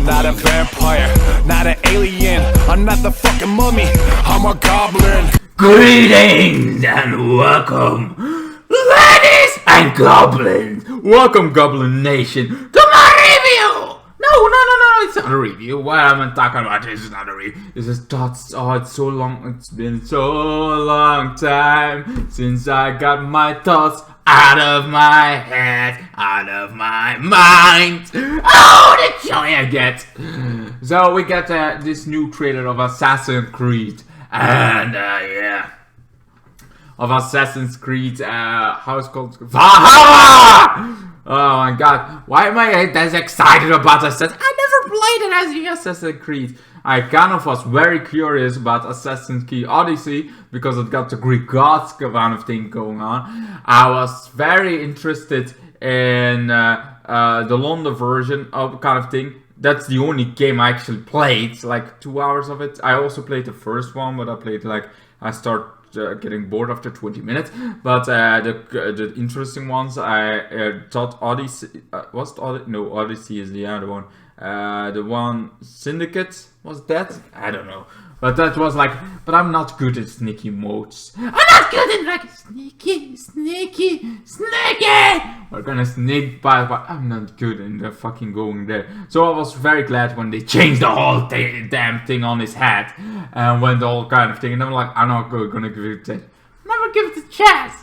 not a vampire, not an alien. I'm not the fucking mummy, I'm a goblin. Greetings and welcome, ladies and goblins. Welcome, Goblin Nation, to my review. No, it's not a review. What I'm talking about this is not a review. This is thoughts. Oh, it's so long. It's been so long time since I got my thoughts out of my head, out of my mind. Oh, the joy I get. So we got this new trailer of Assassin's Creed. And yeah, of Assassin's Creed, how it's called? Valhalla! Oh my god, why am I this excited about Assassin's? I never played it as the Assassin's Creed. I kind of was very curious about Assassin's Creed Odyssey because it got the Greek gods kind of thing going on. I was very interested in the London version of kind of thing. That's the only game I actually played, like 2 hours of it. I also played the first one, but I started getting bored after 20 minutes. But the interesting ones, I thought Odyssey, Odyssey is the other one. The one Syndicate, was that? I don't know. But that was like, but I'm not good at sneaky modes. I'm not good at like sneaky. We're gonna sneak by, but I'm not good in the fucking going there. So I was very glad when they changed the whole damn thing on his head and went the whole kind of thing. And I'm like, I'm not gonna give it a never give it a chance.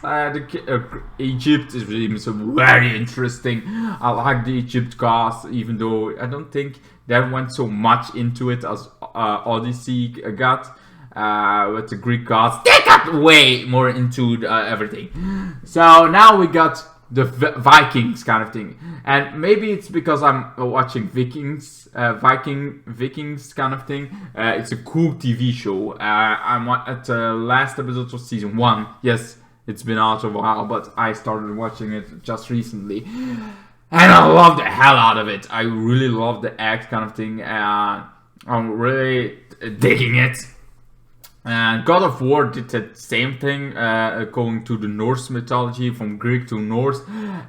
Egypt is really very interesting. I like the Egypt cast, even though I don't think they went so much into it as Odyssey got. With the Greek gods, they got way more into everything. So now we got the Vikings kind of thing, and maybe it's because I'm watching Vikings, Vikings kind of thing. It's a cool TV show. I'm at the last episode of season 1. Yes, it's been out a while, but I started watching it just recently, and I love the hell out of it. I really love the act kind of thing, and I'm really digging it. And God of War did the same thing, going to the Norse mythology, from Greek to Norse.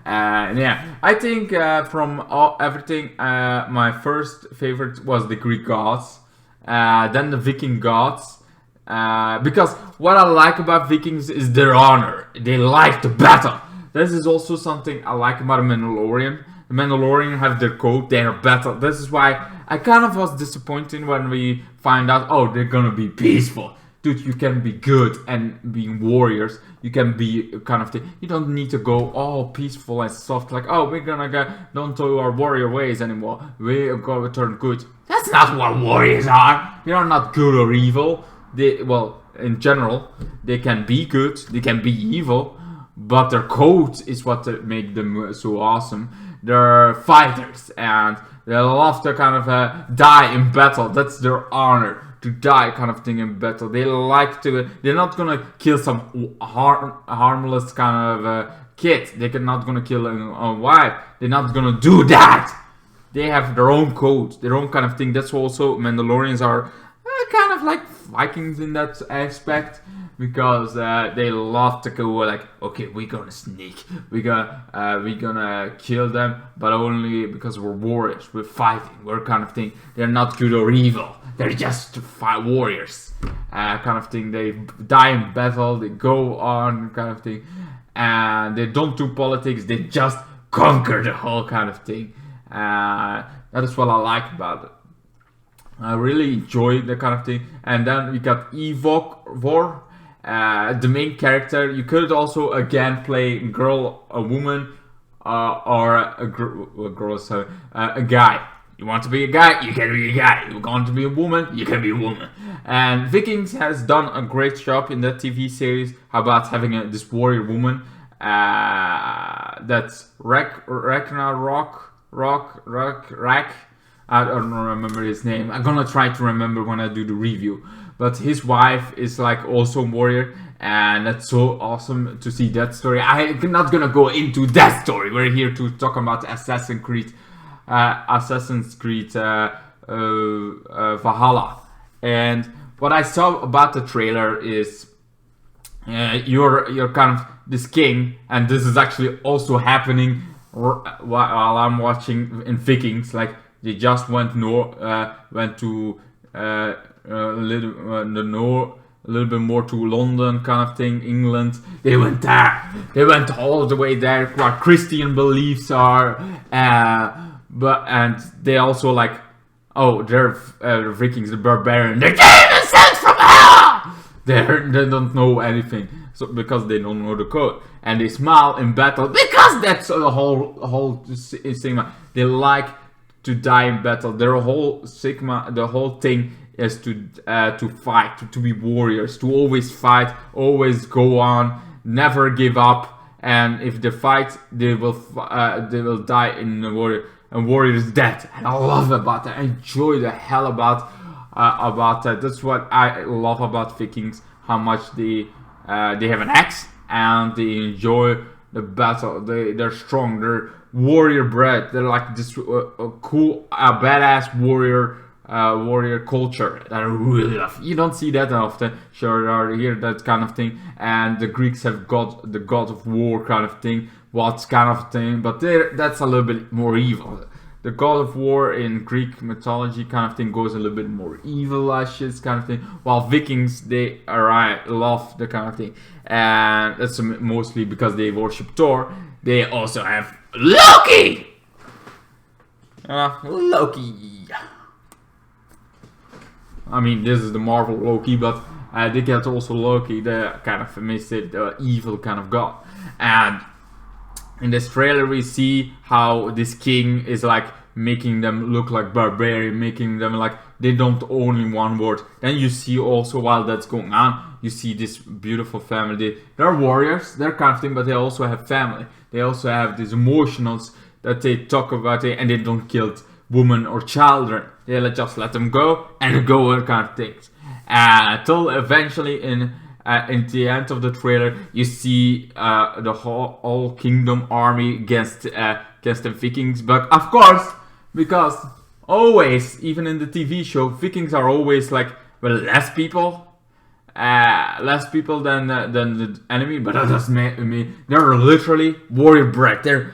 Yeah, I think from everything, my first favorite was the Greek gods, then the Viking gods. Because what I like about Vikings is their honor. They like to battle. This is also something I like about the Mandalorian. The Mandalorian have their code, their battle. This is why I kind of was disappointed when we find out, oh, they're gonna be peaceful. Dude, you can be good and being warriors. You can be kind of thing. You don't need to go all peaceful and soft, like, oh, we're gonna don't do our warrior ways anymore. We're gonna turn good. That's not what warriors are. They are not good or evil. Well, in general, they can be good, they can be evil, but their code is what make them so awesome. They're fighters and they love to kind of die in battle. That's their honor. To die kind of thing in battle. They like to, they're not gonna kill some harmless kind of kid. They're not gonna kill a wife. They're not gonna do that. They have their own code, their own kind of thing. That's also Mandalorians are kind of like Vikings in that aspect, because they love to go like, okay, we're gonna sneak, we're gonna kill them, but only because we're warriors, we're fighting, we're kind of thing. They're not good or evil, they're just warriors, kind of thing. They die in battle, they go on kind of thing, and they don't do politics, they just conquer the whole kind of thing. That is what I like about it. I really enjoy that kind of thing. And then we got Evok, the main character. You could also again play a woman, or a guy. You want to be a guy, you can be a guy. You want to be a woman, you can be a woman. And Vikings has done a great job in that TV series about having this warrior woman. That's Ragnarok. I don't remember his name. I'm gonna try to remember when I do the review. But his wife is like also a warrior, and that's so awesome to see that story. I'm not gonna go into that story. We're here to talk about Assassin's Creed Valhalla. And what I saw about the trailer is you're kind of this king, and this is actually also happening while I'm watching in Vikings. Like, They just went to a little bit more to London, kind of thing, England. They went there. They went all the way there where Christian beliefs are. And they also like, oh, they're Vikings, the barbarian. They came themselves from hell. They don't know anything, so because they don't know the code, and they smile in battle because that's the whole sigma. They like to die in battle. Their whole sigma, the whole thing is to fight, to be warriors, to always fight, always go on, never give up. And if they fight, they will die in the warrior. And warrior is dead. And I love about that. I enjoy the hell about that. That's what I love about Vikings. How much they have an axe and they enjoy the battle. They're strong. They're warrior bred. They're like this cool, badass warrior culture that I really love. You don't see that often. Sure, you hear that kind of thing. And the Greeks have got the god of war kind of thing. What kind of thing? But that's a little bit more evil. The god of war in Greek mythology kind of thing goes a little bit more evil-ish kind of thing. While Vikings, they love the kind of thing. And that's mostly because they worship Thor. They also have Loki! Loki. I mean, this is the Marvel Loki, but they get also Loki, the kind of evil kind of god. And in this trailer we see how this king is like making them look like barbarian, making them like they don't only one word. Then you see also while that's going on, you see this beautiful family. They're warriors, they're kind of thing, but they also have family. They also have these emotionals that they talk about it, and they don't kill women or children. They just let them go and go kind of things. Till eventually in the end of the trailer, you see the whole kingdom army against the Vikings. But of course, because always, even in the TV show, Vikings are always like, well, less people than the enemy. But that doesn't mean they're literally warrior bred. They're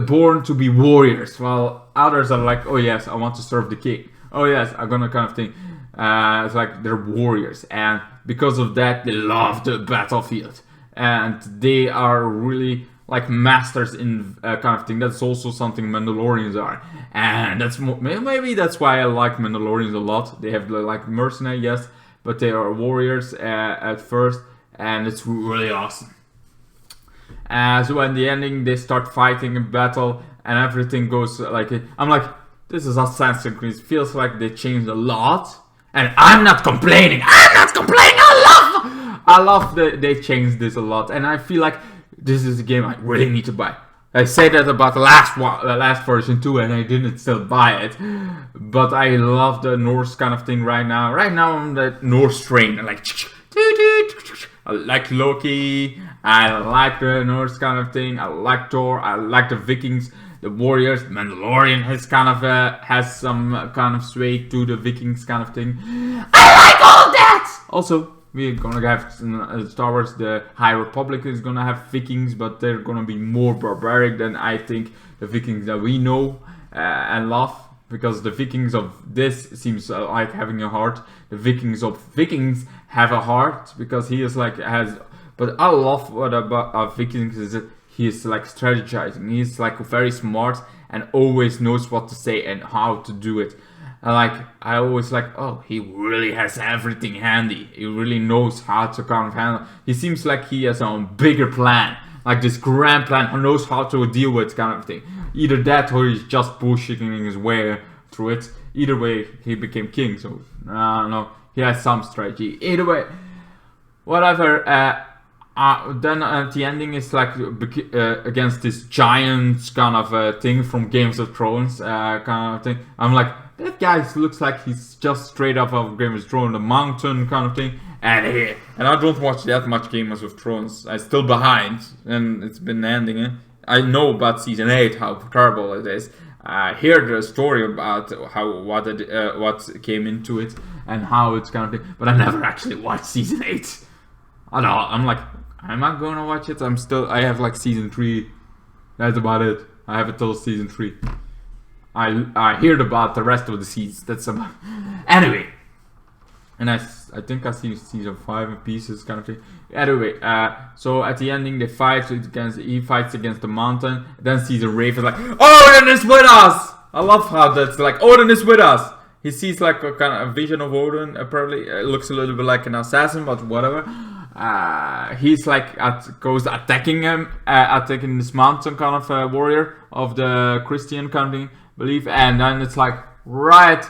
born to be warriors, while others are like, oh yes, I want to serve the king. Oh yes, I'm gonna kind of thing. It's like they're warriors, and because of that, they love the battlefield, and they are really like masters in kind of thing. That's also something Mandalorians are, and that's maybe that's why I like Mandalorians a lot. They have like mercenary, yes, but they are warriors at first, and it's really awesome. So in the ending, they start fighting in battle, and everything goes like it. I'm like, this is Assassin's Creed. It feels like they changed a lot. And I'm not complaining. I love that they changed this a lot, and I feel like this is a game I really need to buy. I said that about the last version too, and I didn't still buy it. But I love the Norse kind of thing right now. Right now I'm the Norse train. I like Loki. I like the Norse kind of thing. I like Thor. I like the Vikings. The warriors, Mandalorian has kind of has some kind of sway to the Vikings kind of thing. I like all that. Also, we're gonna have Star Wars. The High Republic is gonna have Vikings, but they're gonna be more barbaric than I think the Vikings that we know and love. Because the Vikings of this seems like having a heart. The Vikings of Vikings have a heart because he is like has. But I love what about Vikings is that he's like strategizing. He's like very smart and always knows what to say and how to do it. And I always like, oh, he really has everything handy. He really knows how to kind of handle. He seems like he has a bigger plan, like this grand plan. Who knows how to deal with kind of thing. Either that or he's just bullshitting his way through it. Either way, he became king. So I don't know. He has some strategy. Either way, whatever. Then at the ending is like against this giant kind of thing from Games of Thrones kind of thing. I'm like, that guy looks like he's just straight up of Game of Thrones, the mountain kind of thing. And I don't watch that much Games of Thrones. I'm still behind, and it's been ending. I know about season 8 how terrible it is. I hear the story about what came into it and how it's kind of thing, but I never actually watched season 8. I know. I'm like, I'm not gonna watch it. I have like season 3. That's about it. I have it till season 3. I heard about the rest of the seasons. That's about anyway. And I think I see season 5 in pieces, kind of thing. Anyway, so at the ending, he fights against the mountain. Then sees a raven like, Odin is with us! I love how that's like, Odin is with us! He sees like a kind of a vision of Odin. Apparently, it looks a little bit like an assassin, but whatever. He's like, goes attacking him, attacking this mountain kind of warrior of the Christian kind of belief. And then it's like, right.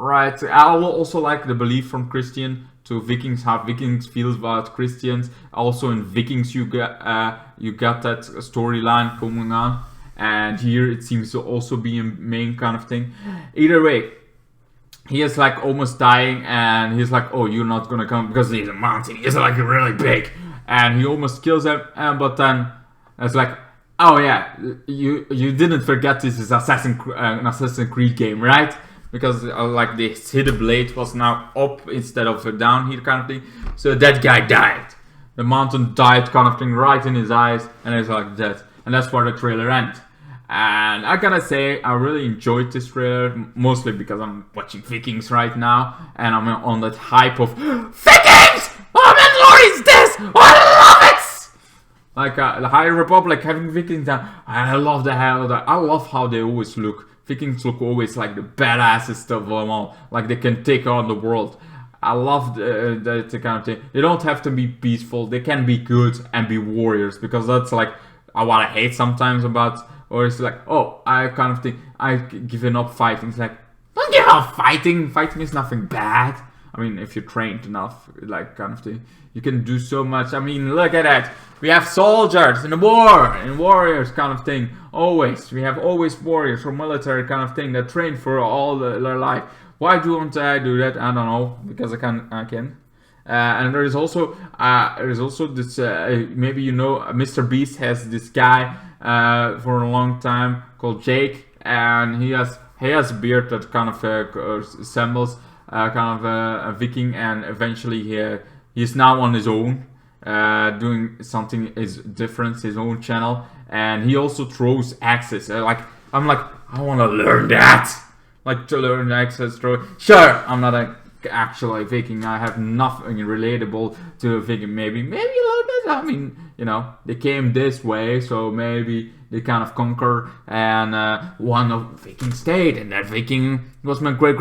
I will also like the belief from Christian to Vikings, how Vikings feels about Christians. Also in Vikings you got that storyline going on, and here it seems to also be a main kind of thing. Either way, he is like almost dying, and he's like, oh, you're not gonna come because he's a mountain. He's like really big, and he almost kills him. But then it's like, oh yeah, you didn't forget this is an Assassin's Creed game, right? Because like the hidden blade was now up instead of down here kind of thing. So that guy died. The mountain died kind of thing right in his eyes, and it's like that. And that's where the trailer ends. And I gotta say, I really enjoyed this trailer, mostly because I'm watching Vikings right now, and I'm on that hype of Vikings! Oh man, Lord, is this? I love it! Like the High Republic having Vikings down. I love the hell of that. I love how they always look. Vikings look always like the badassest of them all. Like they can take on the world. I love the kind of thing. They don't have to be peaceful. They can be good and be warriors. Because that's like what I hate sometimes about. Or it's like, oh, I kind of think I've given up fighting. It's like, don't give up fighting. Fighting is nothing bad. I mean, if you're trained enough, like kind of thing, you can do so much. I mean, look at that. We have soldiers in the war, and warriors kind of thing. Always, we have always warriors or military kind of thing that train for all their life. Why don't I do that? I don't know, because I can. And there is also this. Maybe you know, Mr. Beast has this guy for a long time called Jake, and he has a beard that kind of resembles kind of a Viking, and eventually he's now on his own, doing something is different, his own channel, and he also throws axes. I'm like, I want to learn that, like to learn axes throw. Sure, I'm not actually Viking. I have nothing relatable to a Viking. Maybe a little bit. I mean, you know, they came this way, so maybe they kind of conquer and won a Viking state, and that Viking was my great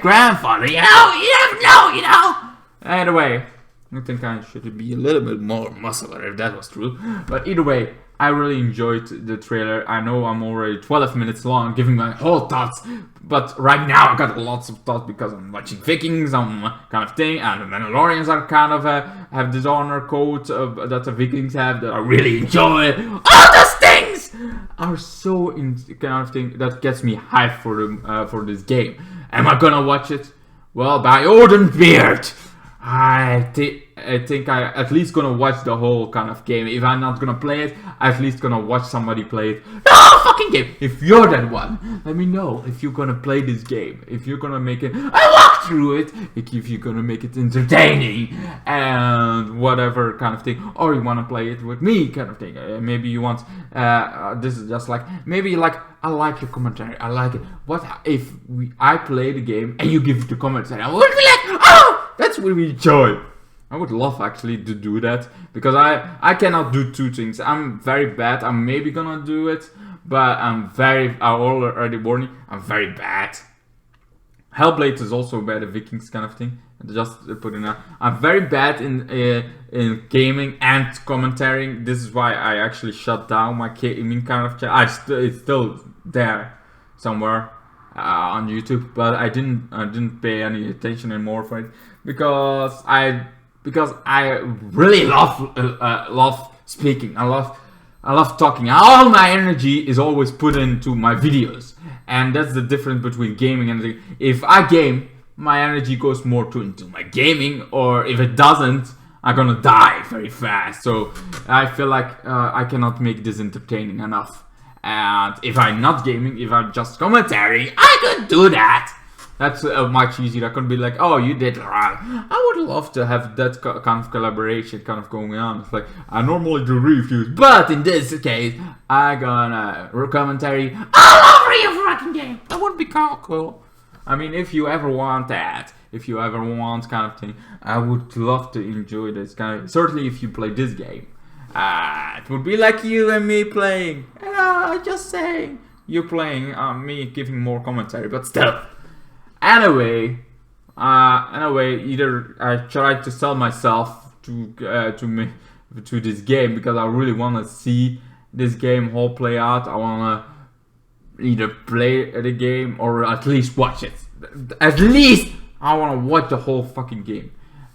grandfather. You never know. Anyway, I think I should be a little bit more muscular if that was true. But either way, I really enjoyed the trailer. I know I'm already 12 minutes long giving my whole thoughts, but right now I got lots of thoughts because I'm watching Vikings, kind of thing, and the Mandalorians are kind of have this honor code that the Vikings have that I really enjoy. All those things are so kind of thing that gets me hyped for this game. Am I gonna watch it? Well, by Odin Beard, I think I at least gonna watch the whole kind of game. If I'm not gonna play it, I at least gonna watch somebody play it. The whole fucking game. If you're that one, let me know if you're gonna play this game. If you're gonna make it, I walk through it. If you're gonna make it entertaining and whatever kind of thing, or you wanna play it with me kind of thing. Maybe you want. This is just like maybe like I like your commentary. I like it. What if I play the game and you give the commentary? I would be like, oh, that's what we enjoy. I would love actually to do that, because I cannot do two things. I'm very bad. I'm maybe gonna do it, but I already warn you, I'm very bad. Hellblade is also by the Vikings kind of thing. Just putting that. I'm very bad in gaming and commentating. This is why I actually shut down my gaming kind of channel. It's still there somewhere on YouTube, but I didn't pay any attention anymore for it because I really love speaking. I love talking. All my energy is always put into my videos, and that's the difference between gaming and if I game, my energy goes more into my gaming, or if it doesn't, I'm gonna die very fast. So I feel like I cannot make this entertaining enough. And if I'm not gaming, if I'm just commentary, I could do that. That's much easier. I could be like, oh, you did wrong. I would love to have that kind of collaboration kind of going on. It's like, I normally do reviews, but in this case, I'm gonna commentary all over you for a Viking game. That would be cool. I mean, if you ever want that, if you ever want kind of thing, I would love to enjoy this kind of. Certainly, if you play this game, it would be like you and me playing. Just saying, you playing, me giving more commentary, but still. Anyway, either I tried to sell myself to this game because I really want to see this game whole play out. I want to either play the game or at least watch it. At least I want to watch the whole fucking game.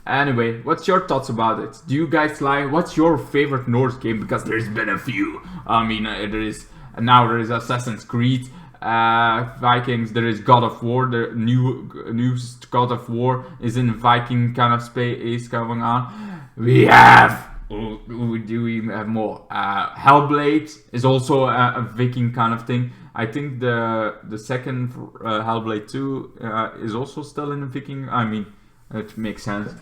Anyway, what's your thoughts about it? Do you guys like? What's your favorite Norse game? Because there's been a few. I mean, there is Assassin's Creed, Vikings. There is God of War. The new God of War is in Viking kind of space going on. We have. Do we have more? Hellblade is also a Viking kind of thing. I think the second Hellblade 2 is also still in the Viking. I mean, it makes sense.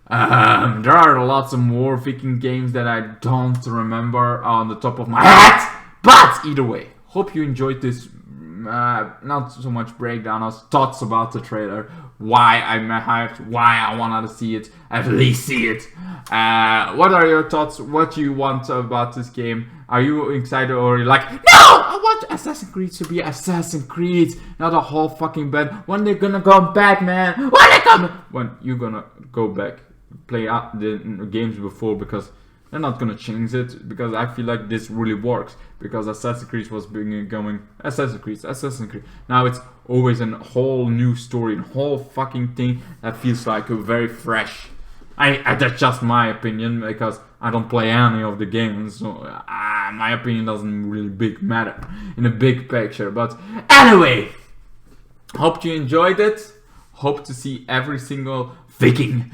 There are lots of more Viking games that I don't remember on the top of my head. But either way, hope you enjoyed this. Not so much breakdown as thoughts about the trailer. Why I'm hyped. Why I wanted to see it. At least see it. What are your thoughts? What do you want about this game? Are you excited or are you like, no! I want Assassin's Creed to be Assassin's Creed, not a whole fucking band. When they're gonna go back, man? When you gonna go back? Play out the games before, because they're not gonna change it, because I feel like this really works, because Assassin's Creed was going Assassin's Creed. Now it's always a whole new story, a whole fucking thing that feels like a very fresh. That's just my opinion, because I don't play any of the games, so my opinion doesn't really matter in the big picture. But anyway, hope you enjoyed it. Hope to see every single Viking,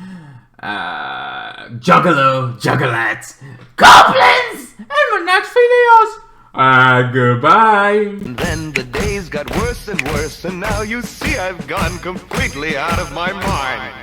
juggalette, goblins in my next videos. Goodbye. And then the days got worse and worse, and now you see I've gone completely out of my mind.